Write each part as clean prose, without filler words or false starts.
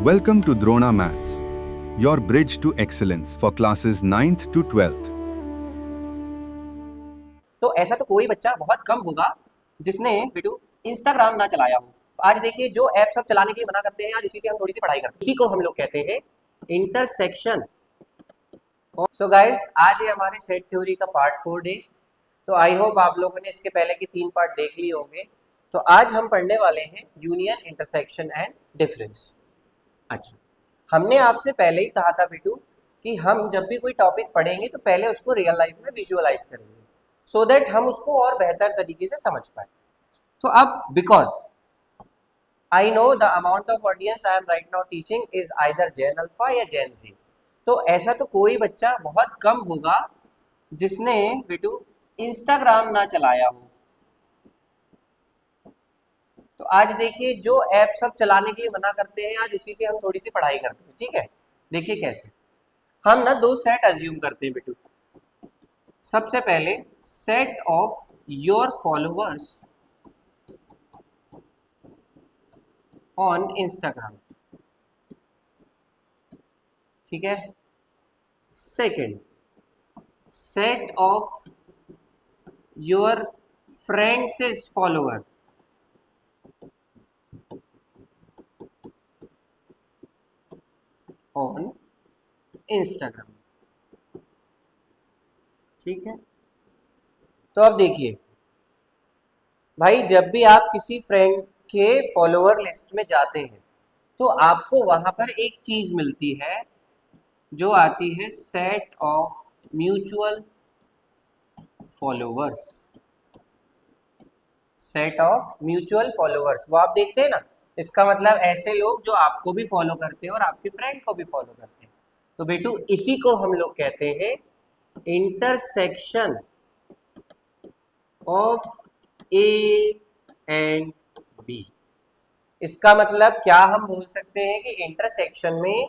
Welcome to Drona Maths, your bridge to excellence for classes 9th to 12th. तो ऐसा तो कोई बच्चा बहुत कम होगा जिसने बेटू इंस्टाग्राम ना चलाया हो। आज देखिए जो ऐप सब चलाने के लिए मना करते हैं, आज इसी से हम थोड़ी सी पढ़ाई करते हैं। इसी को हम लोग कहते हैं इंटरसेक्शन। सो गाइस, आज ये हमारे सेट थ्योरी का पार्ट 4 डे। तो आई होप आप लोगों ने इसके पहले के 3 पार्ट देख लिए होंगे। तो आज हम पढ़ने वाले हैं यूनियन, इंटरसेक्शन एंड डिफरेंस। अच्छा, हमने आपसे पहले ही कहा था बेटू कि हम जब भी कोई टॉपिक पढ़ेंगे तो पहले उसको रियल लाइफ में विजुअलाइज करेंगे, सो दैट हम उसको और बेहतर तरीके से समझ पाए। तो अब because I know the amount of audience I am right now teaching is either gen alpha या जेन जी, तो ऐसा तो कोई बच्चा बहुत कम होगा जिसने बेटू इंस्टाग्राम ना चलाया हो। तो आज देखिए जो ऐप सब चलाने के लिए मना करते हैं, आज उसी से हम थोड़ी सी पढ़ाई करते हैं। ठीक है, देखिए कैसे हम ना 2 सेट अज्यूम करते हैं बेटू। सबसे पहले set of your followers on Instagram, ठीक है। Second, set of your friends follower on Instagram, ठीक है। तो अब देखिए भाई, जब भी आप किसी फ्रेंड के फॉलोअर लिस्ट में जाते हैं तो आपको वहां पर एक चीज मिलती है जो आती है set of mutual followers. Set of mutual followers, वो आप देखते हैं ना, इसका मतलब ऐसे लोग जो आपको भी फॉलो करते हैं और आपके फ्रेंड को भी फॉलो करते हैं। तो बेटू इसी को हम लोग कहते हैं intersection of A and B. इसका मतलब क्या हम बोल सकते हैं कि इंटरसेक्शन में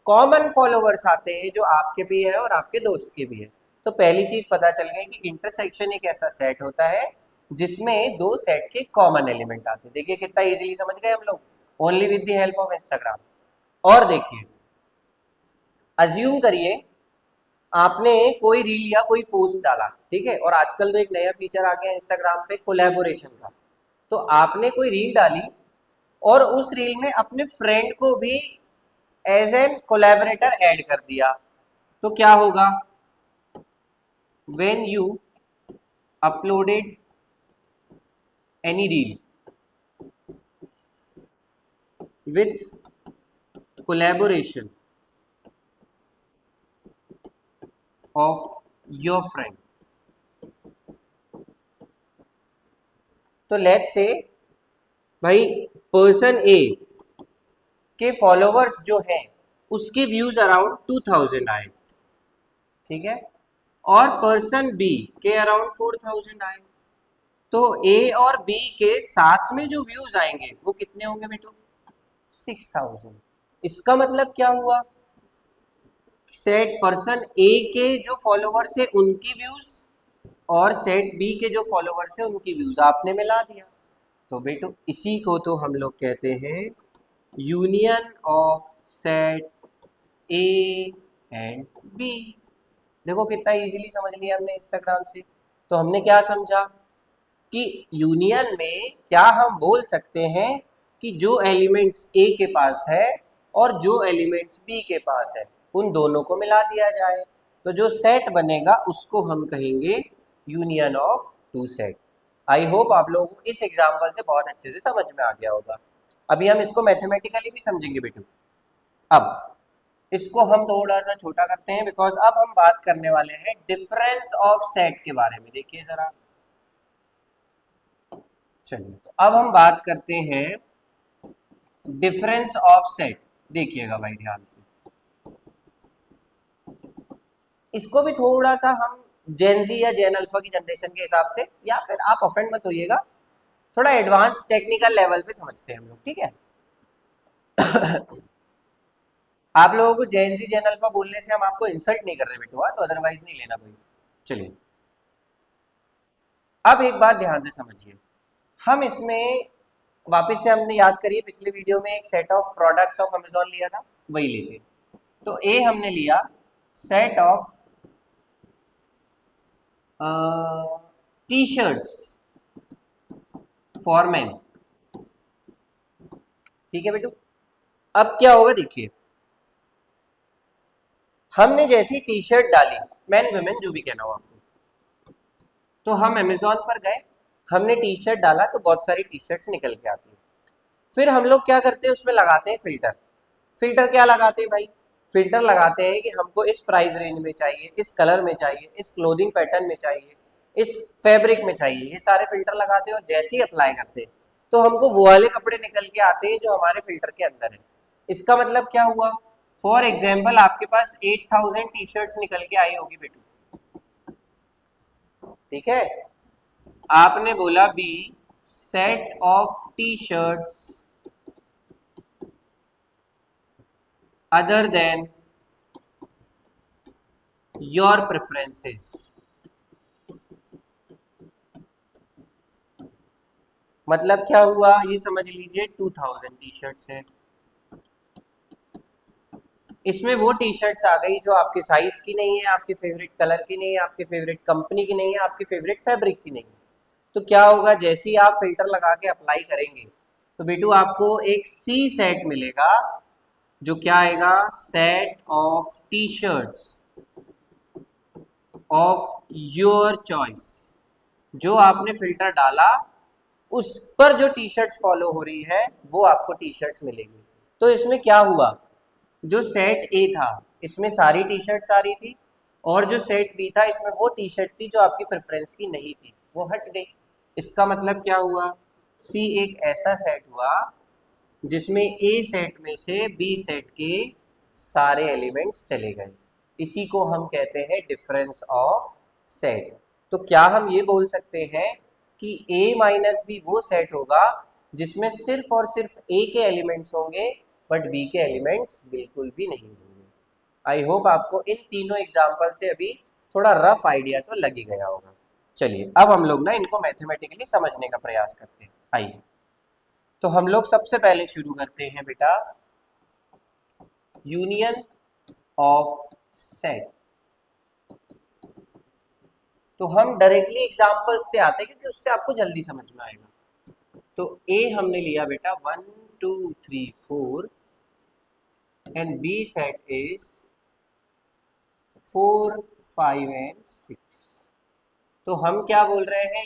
कॉमन फॉलोअर्स आते हैं जो आपके भी है और आपके दोस्त के भी है। तो पहली चीज पता चल गई कि इंटरसेक्शन एक ऐसा सेट होता है जिसमें 2 सेट के कॉमन एलिमेंट आते हैं। देखिए कितना इजीली समझ गए हम लोग, only with the help of Instagram. और देखिए, अज्यूम करिए आपने कोई रील या कोई पोस्ट डाला, ठीक है, और आजकल तो एक नया फीचर आ गया इंस्टाग्राम पे कोलैबोरेशन का। तो आपने कोई रील डाली और उस रील में अपने फ्रेंड को भी एज एन कोलैबोरेटर ऐड कर दिया, तो क्या होगा? When you uploaded any reel with collaboration of your friend, तो लेट्स से भाई पर्सन ए के फॉलोवर्स जो हैं उसके व्यूज अराउंड 2000 आए, ठीक है, और पर्सन बी के अराउंड 4000 आए। तो ए और बी के साथ में जो व्यूज आएंगे वो कितने होंगे बेटू? 6000। इसका मतलब क्या हुआ? सेट पर्सन ए के जो फॉलोवर्स है उनकी व्यूज और सेट बी के जो फॉलोवर्स है उनकी व्यूज आपने मिला दिया। तो बेटू इसी को तो हम लोग कहते हैं union of set A and B. देखो कितना इजीली समझ लिया हमने इंस्टाग्राम से। तो हमने क्या समझा कि यूनियन में क्या हम बोल सकते हैं कि जो एलिमेंट्स ए के पास है और जो एलिमेंट्स बी के पास है उन दोनों को मिला दिया जाए, तो जो सेट बनेगा उसको हम कहेंगे union of 2 set. I hope आप लोगों को इस एग्जाम्पल से बहुत अच्छे से समझ में आ गया होगा। अभी हम इसको मैथमेटिकली भी समझेंगे बेटू। अब इसको हम थोड़ा सा छोटा करते हैं बिकॉज अब हम बात करने वाले हैं डिफरेंस ऑफ सेट के बारे में। देखिए जरा, चलिए तो अब हम बात करते हैं डिफरेंस ऑफ सेट। देखिएगा भाई ध्यान से, इसको भी थोड़ा सा हम जेन जी या जेन अल्फा की जनरेशन के हिसाब से, या फिर आप ऑफेंड मत होइएगा, थोड़ा एडवांस टेक्निकल लेवल पे समझते हैं हम लोग, ठीक है। आप लोगों को जेन जी जेन अल्फा बोलने से हम आपको इंसल्ट नहीं कर रहे बेटू, तो अदरवाइज नहीं लेना कोई। चलिए अब एक बात ध्यान से समझिए, हम इसमें वापस से हमने याद करिए पिछले वीडियो में एक set of products of Amazon लिया था, वही लेते। तो ए हमने लिया set of T shirts for main, ठीक है बेटू। अब क्या होगा देखिए, हमने जैसी टी शर्ट डाली, मैन वुमेन जो भी कहना हो आपको, तो हम अमेजोन पर गए, हमने टी शर्ट डाला तो बहुत सारी टी शर्ट्स निकल के आती है। फिर हम लोग क्या करते हैं, उसमें लगाते हैं फिल्टर। फिल्टर क्या लगाते हैं भाई, फिल्टर लगाते हैं कि हमको इस प्राइस रेंज में चाहिए, इस कलर में चाहिए, इस क्लोथिंग पैटर्न में चाहिए, इस फैब्रिक में चाहिए, ये सारे फिल्टर लगाते हैं और जैसे ही अप्लाई करते हैं तो हमको वो वाले कपड़े निकल के आते हैं जो हमारे फिल्टर के अंदर है। इसका मतलब क्या हुआ, फॉर एग्जाम्पल आपके पास 8000 टी शर्ट्स निकल के आई होगी बेटू, ठीक है। आपने बोला B set of T shirts other than your preferences, मतलब क्या हुआ ये समझ लीजिए, 2000 टी शर्ट्स है, इसमें वो टी शर्ट्स आ गई जो आपके साइज की नहीं है, आपके फेवरेट कलर की नहीं है, आपके फेवरेट कंपनी की नहीं है, आपके फेवरेट फैब्रिक की नहीं है। तो क्या होगा, जैसे ही आप फिल्टर लगा के अप्लाई करेंगे तो बेटू आपको एक सी सेट मिलेगा, जो क्या आएगा, set of T shirts of your choice. जो आपने फिल्टर डाला उस पर जो टी शर्ट्स फॉलो हो रही है वो आपको टी शर्ट्स मिलेगी। तो इसमें क्या हुआ, जो सेट ए था इसमें सारी टी शर्ट्स आ रही थी, और जो सेट बी था इसमें वो टी शर्ट थी जो आपकी प्रेफरेंस की नहीं थी, वो हट गई। इसका मतलब क्या हुआ, सी एक ऐसा सेट हुआ जिसमें ए सेट में से बी सेट के सारे एलिमेंट्स चले गए। इसी को हम कहते हैं डिफरेंस ऑफ सेट। तो क्या हम ये बोल सकते हैं कि ए माइनस बी वो सेट होगा जिसमें सिर्फ और सिर्फ ए के एलिमेंट्स होंगे बट बी के एलिमेंट्स बिल्कुल भी नहीं होंगे। आई होप आपको इन तीनों एग्जाम्पल से अभी थोड़ा रफ आइडिया तो लग ही गया होगा। चलिए अब हम लोग ना इनको मैथमेटिकली समझने का प्रयास करते हैं। आइए, तो हम लोग सबसे पहले शुरू करते हैं बेटा यूनियन ऑफ सेट। तो हम डायरेक्टली एग्जांपल से आते हैं क्योंकि उससे आपको जल्दी समझ में आएगा। तो ए हमने लिया बेटा 1 2 3 4 and B set is 4 5 and 6। तो हम क्या बोल रहे हैं,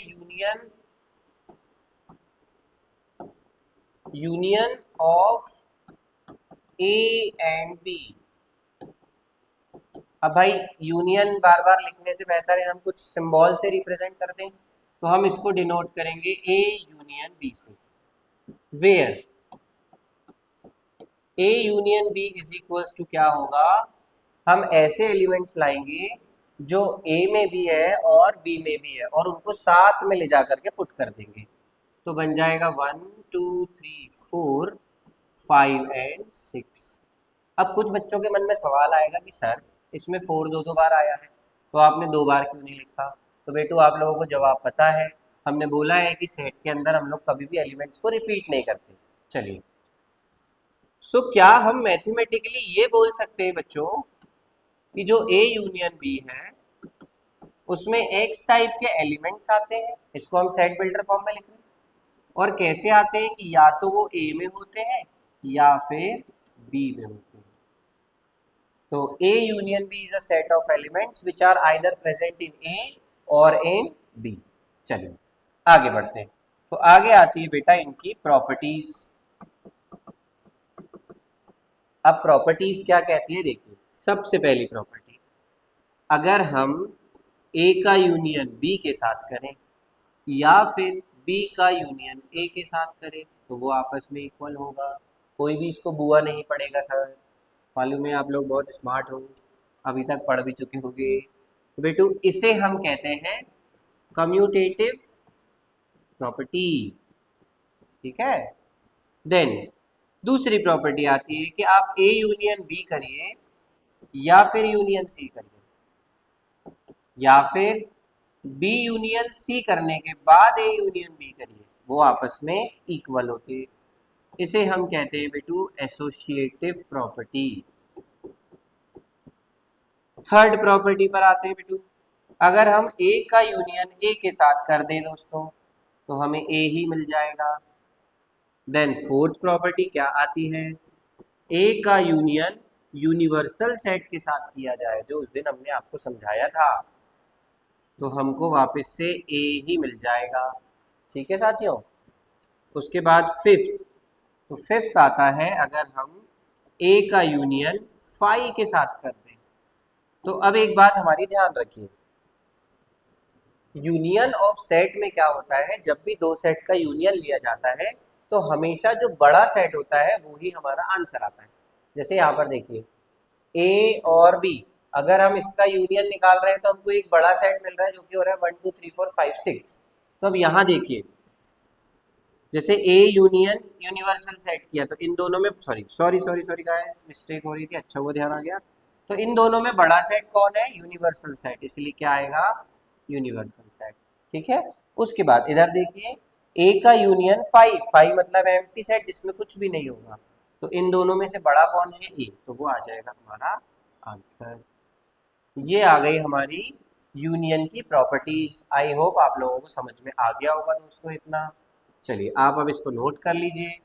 union of A and B. अब भाई यूनियन बार बार लिखने से बेहतर है हम कुछ सिंबल से रिप्रेजेंट कर दें, तो हम इसको डिनोट करेंगे ए यूनियन बी से, where A union B is equals to क्या होगा, हम ऐसे एलिमेंट्स लाएंगे जो ए में भी है और बी में भी है और उनको साथ में ले जा करके पुट कर देंगे। तो बन जाएगा 1 2 3 4 5 एंड 6। अब कुछ बच्चों के मन में सवाल आएगा कि सर इसमें 4 दो बार आया है तो आपने 2 बार क्यों नहीं लिखा। तो बेटू आप लोगों को जवाब पता है, हमने बोला है कि सेट के अंदर हम लोग कभी भी एलिमेंट्स को रिपीट नहीं करते। चलिए, सो क्या हम मैथमेटिकली ये बोल सकते हैं बच्चों कि जो ए यूनियन बी है उसमें एक्स टाइप के एलिमेंट्स आते हैं, इसको हम सेट बिल्डर फॉर्म में लिख रहे हैं, और कैसे आते हैं कि या तो वो ए में होते हैं या फिर बी में होते हैं। तो A union B is a set of elements which are either present in A or in B। चलिए आगे बढ़ते हैं। तो आगे आती है बेटा इनकी प्रॉपर्टीज। अब प्रॉपर्टीज क्या कहती है देखिए, सबसे पहली प्रॉपर्टी, अगर हम A का यूनियन B के साथ करें या फिर B का यूनियन A के साथ करें तो वो आपस में इक्वल होगा। कोई भी इसको बुआ नहीं पड़ेगा सर, मालूम है आप लोग बहुत स्मार्ट हो, अभी तक पढ़ भी चुके होंगे। तो बेटू इसे हम कहते हैं कम्यूटेटिव प्रॉपर्टी, ठीक है। देन दूसरी प्रॉपर्टी आती है कि आप ए यूनियन बी करिए या फिर यूनियन सी करिए, या फिर बी यूनियन सी करने के बाद ए यूनियन बी करिए, वो आपस में इक्वल होते हैं। इसे हम कहते हैं बेटू एसोसिएटिव प्रॉपर्टी। थर्ड प्रॉपर्टी पर आते हैं बेटू। अगर हम ए का यूनियन ए के साथ कर दें दोस्तों तो हमें ए ही मिल जाएगा। देन फोर्थ प्रॉपर्टी क्या आती है, ए का यूनियन यूनिवर्सल सेट के साथ किया जाए, जो उस दिन हमने आपको समझाया था, तो हमको वापस से ए ही मिल जाएगा। ठीक है साथियों। उसके बाद फिफ्थ, तो फिफ्थ आता है अगर हम ए का यूनियन फाई के साथ कर दें। तो अब एक बात हमारी ध्यान रखिए, यूनियन ऑफ सेट में क्या होता है, जब भी दो सेट का यूनियन लिया जाता है तो हमेशा जो बड़ा सेट होता है वो ही हमारा आंसर आता है। जैसे यहाँ पर देखिए ए और बी, अगर हम इसका यूनियन निकाल रहे हैं तो हमको एक बड़ा सेट मिल रहा है जो कि हो रहा है 1 2 3 4 5 6। तो अब यहाँ देखिए जैसे ए यूनियन यूनिवर्सल सेट किया तो इन दोनों में सॉरी गाइस मिस्टेक हो रही थी, अच्छा वो ध्यान आ गया। तो इन दोनों में बड़ा सेट कौन है, यूनिवर्सल सेट, इसलिए क्या आएगा यूनिवर्सल सेट। ठीक है। उसके बाद इधर देखिए ए का यूनियन फाइव, फाइव मतलब एम्प्टी सेट जिसमें कुछ भी नहीं होगा, तो इन दोनों में से बड़ा कौन है ए, तो वो आ जाएगा हमारा आंसर। ये आ गई हमारी यूनियन की प्रॉपर्टीज। आई होप आप लोगों को समझ में आ गया होगा दोस्तों इतना। चलिए आप अब इसको नोट कर लीजिए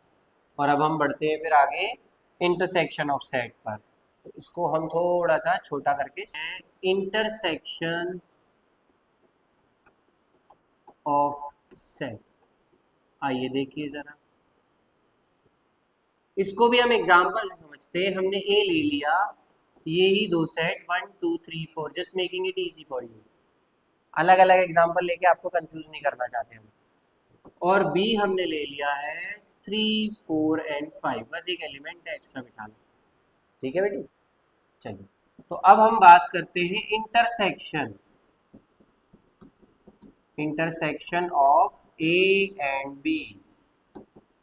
और अब हम बढ़ते हैं फिर आगे इंटरसेक्शन ऑफ सेट पर। तो इसको हम थोड़ा सा छोटा करके इंटरसेक्शन ऑफ सेट, आइए देखिए जरा। इसको भी हम एग्जांपल से समझते हैं। हमने ए ले लिया, ये ही दो set 1 2 3 4, just making it easy for you, अलग अलग एग्जांपल लेके आपको कंफ्यूज नहीं करना चाहते हम। और बी हमने ले लिया है 3 4 एंड 5, बस एक एलिमेंट एक्स्ट्रा बिठा लो। ठीक है बेटी। चलिए तो अब हम बात करते हैं intersection, intersection of A and B.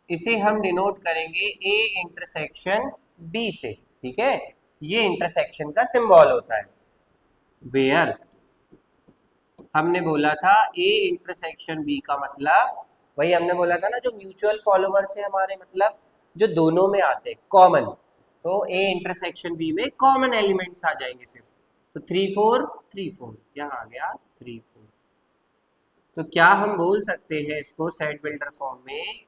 इसे हम डिनोट करेंगे ए इंटरसेक्शन बी से। ठीक है, ये इंटरसेक्शन का सिंबल होता है। वेयर हमने बोला था ए इंटरसेक्शन बी का मतलब वही हमने बोला था ना, जो म्यूचुअल फॉलोवर्स है हमारे, मतलब जो दोनों में आते कॉमन, तो ए इंटरसेक्शन बी में कॉमन एलिमेंट्स आ जाएंगे सिर्फ। तो 3 4 3 4 यहाँ आ गया 3 4। तो क्या हम बोल सकते हैं इसको सेट बिल्डर फॉर्म में,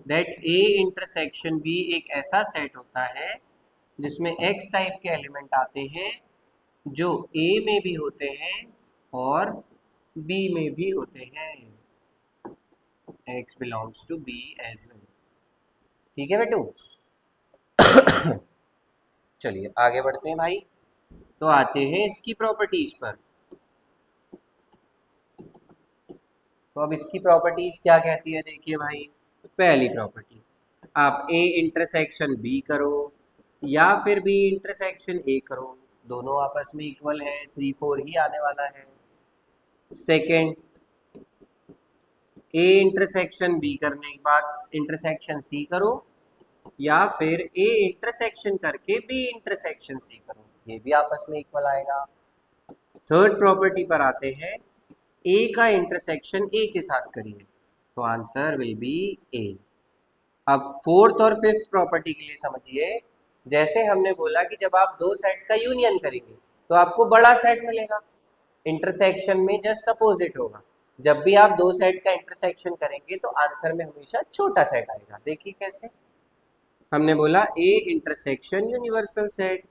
दैट ए इंटरसेक्शन बी एक ऐसा सेट होता है जिसमें एक्स टाइप के एलिमेंट आते हैं जो ए में भी होते हैं और बी में भी होते हैं। x belongs to b as well। ठीक है बेटू। चलिए आगे बढ़ते हैं भाई। तो आते हैं इसकी प्रॉपर्टीज पर। तो अब इसकी प्रॉपर्टीज क्या कहती है, देखिए भाई। पहली प्रॉपर्टी, आप ए इंटरसेक्शन बी करो या फिर बी इंटरसेक्शन ए करो, दोनों आपस में इक्वल है, 3 4 ही आने वाला है। सेकेंड, ए इंटरसेक्शन बी करने के बाद इंटरसेक्शन सी करो या फिर ए इंटरसेक्शन करके बी इंटरसेक्शन सी करो, ये भी आपस में इक्वल आएगा। थर्ड प्रॉपर्टी पर आते हैं, ए का इंटरसेक्शन ए के साथ करिए तो आंसर विल बी ए। अब फोर्थ और फिफ्थ प्रॉपर्टी के लिए समझिए, जैसे हमने बोला कि जब आप दो सेट का यूनियन करेंगे तो आपको बड़ा सेट मिलेगा, इंटरसेक्शन में जस्ट अपोजिट होगा। जब भी आप दो सेट का इंटरसेक्शन करेंगे तो आंसर में हमेशा छोटा सेट आएगा। देखिए कैसे, हमने बोला ए इंटरसेक्शन यूनिवर्सल सेट,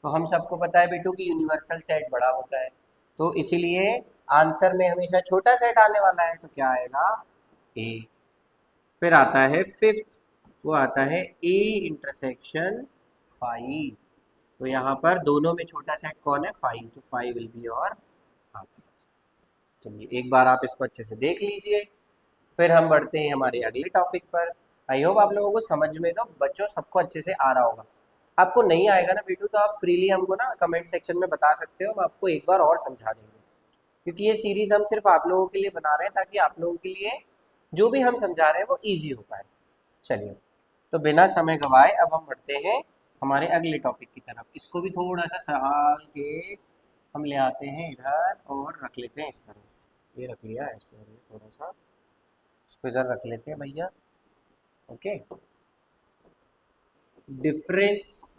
तो हम सबको पता है बेटू कि यूनिवर्सल सेट बड़ा होता है, तो इसीलिए आंसर में हमेशा छोटा सेट आने वाला है, तो क्या आएगा ए। फिर आता है फिफ्थ, वो आता है ए इंटरसेक्शन फाइव, तो यहाँ पर दोनों में छोटा सेट कौन है, फाइव, तो five will be your answer. चलिए एक बार आप इसको अच्छे से देख लीजिए, फिर हम बढ़ते हैं हमारे अगले टॉपिक पर। आई होप आप लोगों को समझ में तो बच्चों सबको अच्छे से आ रहा होगा। आपको नहीं आएगा ना बेटू तो आप फ्रीली हमको ना कमेंट सेक्शन में बता सकते हो, हम आपको एक बार और समझा देंगे, क्योंकि ये सीरीज हम सिर्फ आप लोगों के लिए बना रहे हैं ताकि आप लोगों के लिए जो भी हम समझा रहे हैं वो ईजी हो पाए। चलिए तो बिना समय गवाए अब हम बढ़ते हैं हमारे अगले टॉपिक की तरफ। इसको भी थोड़ा सा संभाल के हम ले आते हैं इधर और रख लेते हैं इस तरफ, ये रख लिया ऐसे थोड़ा सा। इसको इधर रख लेते हैं भैया। ओके, डिफरेंस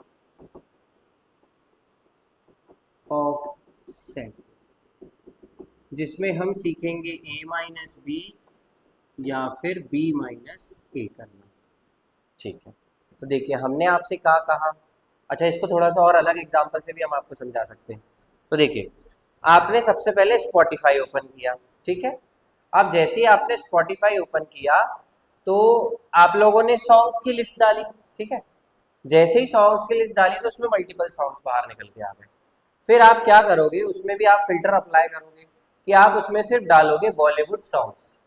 ऑफ सेट, जिसमें हम सीखेंगे a माइनस बी या फिर b माइनस ए करना। ठीक है, तो देखिए हमने आपसे क्या कहा। अच्छा, इसको थोड़ा सा और अलग एग्जांपल से भी हम आपको समझा सकते हैं। तो देखिए, आपने सबसे पहले स्पॉटिफाई ओपन किया, ठीक है। अब जैसे ही आपने स्पॉटिफाई ओपन किया तो आप लोगों ने सॉन्ग्स की लिस्ट डाली, ठीक है। जैसे ही सॉन्ग्स की लिस्ट डाली तो उसमें मल्टीपल सॉन्ग्स बाहर निकल के आ गए। फिर आप क्या करोगे, उसमें भी आप फिल्टर अप्लाई करोगे कि आप उसमें सिर्फ डालोगे बॉलीवुड सॉन्ग्स।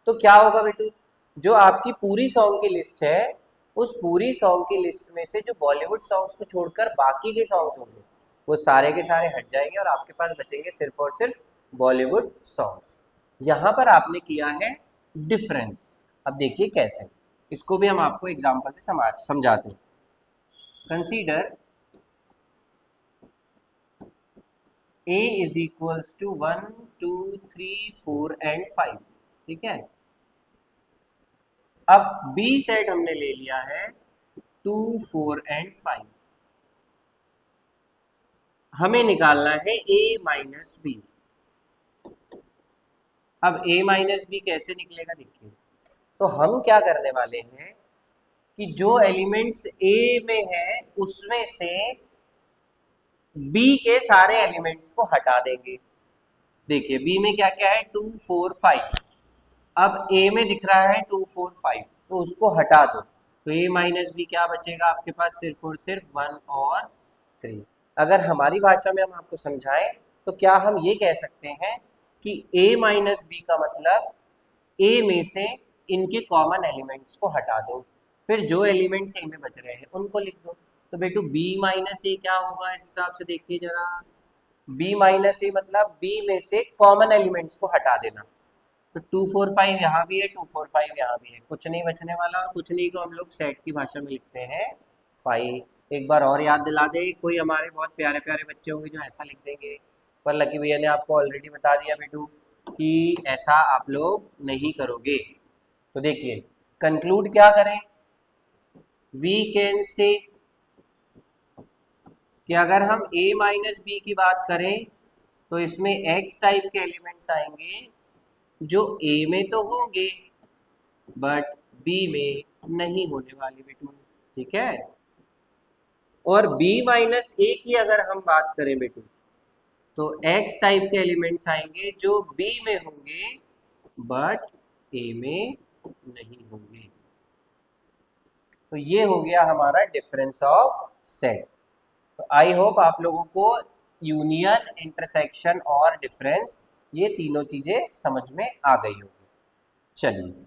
तो क्या होगा बेटू, जो आपकी पूरी सॉन्ग की लिस्ट है, उस पूरी सॉन्ग की लिस्ट में से जो बॉलीवुड सॉन्ग्स को छोड़कर बाकी के सॉन्ग्स होंगे वो सारे के सारे हट जाएंगे और आपके पास बचेंगे सिर्फ और सिर्फ बॉलीवुड सॉन्ग्स। यहाँ पर आपने किया है डिफरेंस। अब देखिए कैसे, इसको भी हम आपको एग्जाम्पल से समझाते हैं। Consider A is equals to 1 2 3 4 and 5, ठीक है। अब B सेट हमने ले लिया है 2 4 एंड 5। हमें निकालना है A माइनस बी। अब A माइनस बी कैसे निकलेगा देखिए, तो हम क्या करने वाले हैं कि जो एलिमेंट्स A में है उसमें से B के सारे एलिमेंट्स को हटा देंगे। देखिए B में क्या क्या है, 2 4 5। अब A में दिख रहा है 2 4 5, तो उसको हटा दो, तो A माइनस बी क्या बचेगा आपके पास, सिर्फ और सिर्फ 1 और 3। अगर हमारी भाषा में हम आपको समझाएं तो क्या हम ये कह सकते हैं कि A माइनस बी का मतलब A में से इनके कॉमन एलिमेंट्स को हटा दो, फिर जो एलिमेंट्स A में बच रहे हैं उनको लिख दो। तो बेटू B माइनस ए क्या होगा इस हिसाब से देखिए जरा, B माइनस ए मतलब B में से कॉमन एलिमेंट्स को हटा देना। तो 2 4 5 यहाँ भी है, 2 4 5 यहाँ भी है, कुछ नहीं बचने वाला, और कुछ नहीं को हम लोग सेट की भाषा में लिखते हैं 5। एक बार और याद दिला दे, कोई हमारे बहुत प्यारे प्यारे बच्चे होंगे जो ऐसा लिख देंगे, पर लकी भैया ने आपको ऑलरेडी बता दिया बेटू कि ऐसा आप लोग नहीं करोगे। तो देखिए कंक्लूड क्या करें, वी कैन से कि अगर हम A माइनस बी की बात करें तो इसमें X टाइप के एलिमेंट्स आएंगे जो A में तो होंगे बट B में नहीं होने वाले बेटू, ठीक है। और B माइनस ए की अगर हम बात करें बेटू तो X टाइप के एलिमेंट्स आएंगे जो B में होंगे बट A में नहीं होंगे। तो ये हो गया हमारा डिफरेंस ऑफ सेट। तो आई होप आप लोगों को यूनियन, इंटरसेक्शन और डिफरेंस ये तीनों चीजें समझ में आ गई होगी। चलिए